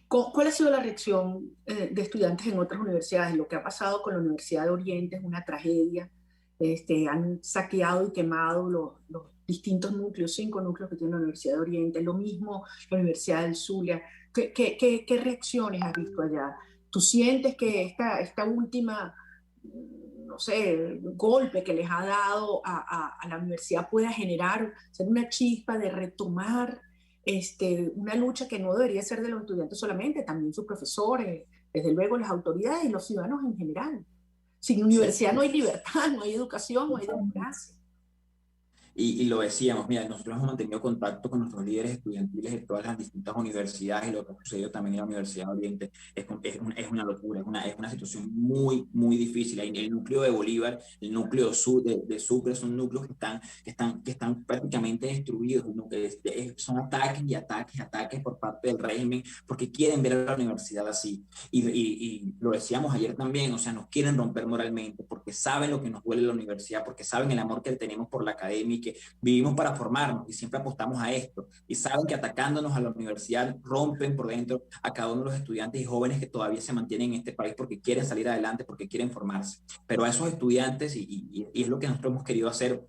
¿Cuál ha sido la reacción de estudiantes en otras universidades? Lo que ha pasado con la Universidad de Oriente es una tragedia. Han saqueado y quemado los distintos núcleos, 5 núcleos que tiene la Universidad de Oriente. Lo mismo la Universidad del Zulia. ¿Qué reacciones has visto allá? ¿Tú sientes que esta última, no sé, golpe que les ha dado a la universidad pueda generar, ser una chispa de retomar una lucha que no debería ser de los estudiantes solamente, también sus profesores, desde luego las autoridades y los ciudadanos en general? Sin universidad no hay libertad, no hay educación, no hay democracia. Y lo decíamos, mira, nosotros hemos mantenido contacto con nuestros líderes estudiantiles de todas las distintas universidades, y lo que ha sucedido también en la Universidad de Oriente es una locura, es una situación muy, muy difícil. El núcleo de Bolívar, el núcleo de Sucre son núcleos que están prácticamente destruidos, son ataques y ataques por parte del régimen, porque quieren ver a la universidad así. Y lo decíamos ayer también, o sea, nos quieren romper moralmente, porque saben lo que nos duele la universidad, porque saben el amor que tenemos por la academia, que vivimos para formarnos y siempre apostamos a esto, y saben que atacándonos a la universidad rompen por dentro a cada uno de los estudiantes y jóvenes que todavía se mantienen en este país porque quieren salir adelante, porque quieren formarse. Pero a esos estudiantes, y es lo que nosotros hemos querido hacer,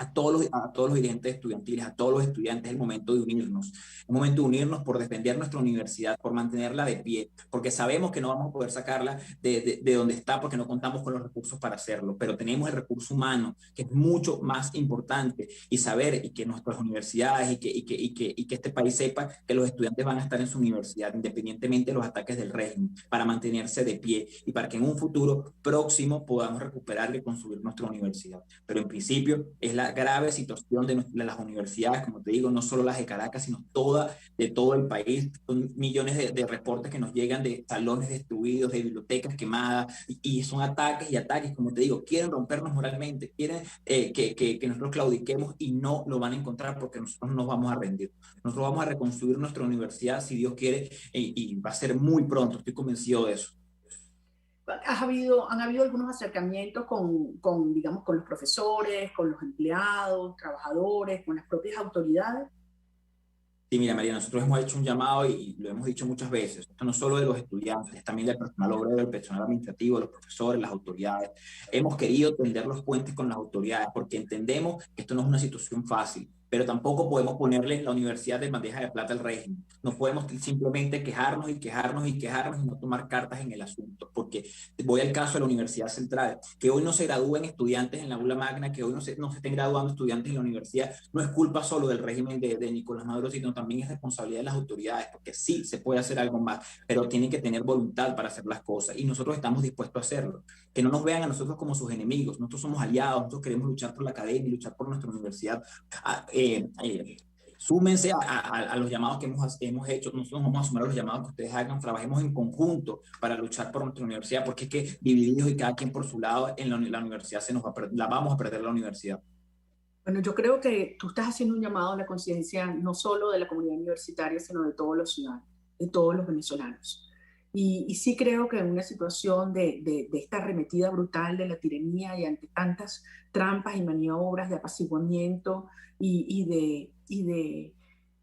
a todos los dirigentes estudiantiles, a todos los estudiantes, es el momento de unirnos. Es el momento de unirnos por defender nuestra universidad, por mantenerla de pie, porque sabemos que no vamos a poder sacarla de donde está, porque no contamos con los recursos para hacerlo, pero tenemos el recurso humano, que es mucho más importante, y saber y que nuestras universidades y que este país sepa que los estudiantes van a estar en su universidad, independientemente de los ataques del régimen, para mantenerse de pie y para que en un futuro próximo podamos recuperar y construir nuestra universidad. Pero en principio es la grave situación de las universidades, como te digo, no solo las de Caracas, sino de todo el país. Son millones de reportes que nos llegan de salones destruidos, de bibliotecas quemadas, y son ataques y ataques, como te digo, quieren rompernos moralmente, quieren que nosotros claudiquemos, y no lo van a encontrar, porque nosotros no nos vamos a rendir. Nosotros vamos a reconstruir nuestra universidad, si Dios quiere, y va a ser muy pronto, estoy convencido de eso. ¿Han habido algunos acercamientos digamos, con los profesores, con los empleados, trabajadores, con las propias autoridades? Sí, mira, María, nosotros hemos hecho un llamado, y lo hemos dicho muchas veces. Esto no solo de los estudiantes, también del personal obrero, del personal administrativo, los profesores, las autoridades. Hemos querido tender los puentes con las autoridades, porque entendemos que esto no es una situación fácil, pero tampoco podemos ponerle la universidad de bandeja de plata al régimen. No podemos simplemente quejarnos y no tomar cartas en el asunto, porque voy al caso de la Universidad Central, que hoy no se gradúen estudiantes en la aula magna, que hoy no se estén graduando estudiantes en la universidad, no es culpa solo del régimen de Nicolás Maduro, sino también es responsabilidad de las autoridades, porque sí se puede hacer algo más, pero tienen que tener voluntad para hacer las cosas, y nosotros estamos dispuestos a hacerlo. Que no nos vean a nosotros como sus enemigos, nosotros somos aliados, nosotros queremos luchar por la academia y luchar por nuestra universidad. Súmense a los llamados que hemos hecho. Nosotros vamos a sumar a los llamados que ustedes hagan. Trabajemos en conjunto para luchar por nuestra universidad, porque es que divididos y cada quien por su lado, en la universidad la vamos a perder la universidad. Bueno, yo creo que tú estás haciendo un llamado a la conciencia no solo de la comunidad universitaria, sino de todos los ciudadanos, de todos los venezolanos. Y sí creo que en una situación de esta arremetida brutal de la tiranía, y ante tantas trampas y maniobras de apaciguamiento y de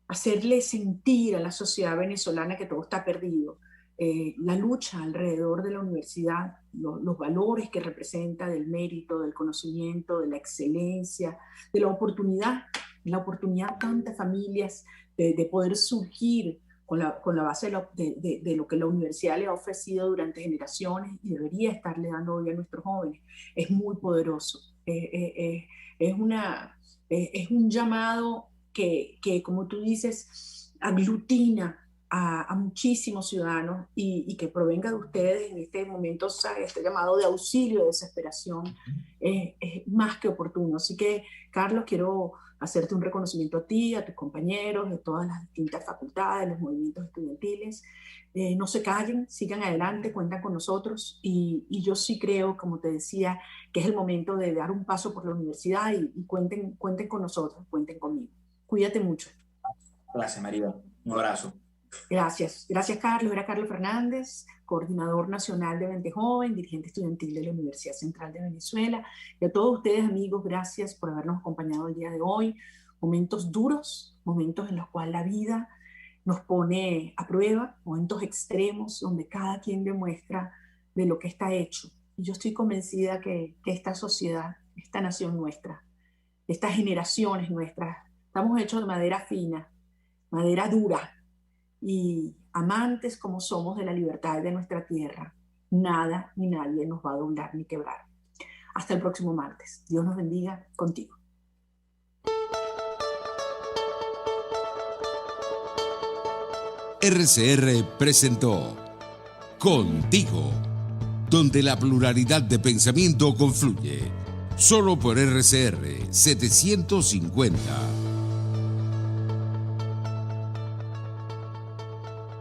hacerle sentir a la sociedad venezolana que todo está perdido, la lucha alrededor de la universidad, los valores que representa, del mérito, del conocimiento, de la excelencia, de la oportunidad a tantas familias de poder surgir con la base de lo que la universidad le ha ofrecido durante generaciones y debería estarle dando hoy a nuestros jóvenes, es muy poderoso. Es un llamado que, como tú dices, aglutina a muchísimos ciudadanos, y que provenga de ustedes en este momento, este llamado de auxilio, de desesperación, es más que oportuno. Así que, Carlos, quiero hacerte un reconocimiento a ti, a tus compañeros de todas las distintas facultades, los movimientos estudiantiles. No se callen, sigan adelante, cuentan con nosotros, y yo sí creo, como te decía, que es el momento de dar un paso por la universidad, y cuenten con nosotros, cuenten conmigo. Cuídate mucho. Gracias, María. Un abrazo. Gracias. Gracias, Carlos. Era Carlos Fernández, coordinador nacional de Vente Joven, dirigente estudiantil de la Universidad Central de Venezuela. Y a todos ustedes, amigos, gracias por habernos acompañado el día de hoy. Momentos duros, momentos en los cuales la vida nos pone a prueba, momentos extremos donde cada quien demuestra de lo que está hecho. Y yo estoy convencida que esta sociedad, esta nación nuestra, estas generaciones nuestras, estamos hechos de madera fina, madera dura, y amantes como somos de la libertad de nuestra tierra, nada ni nadie nos va a doblar ni quebrar. Hasta el próximo martes. Dios nos bendiga contigo. RCR presentó Contigo, donde la pluralidad de pensamiento confluye. Solo por RCR 750.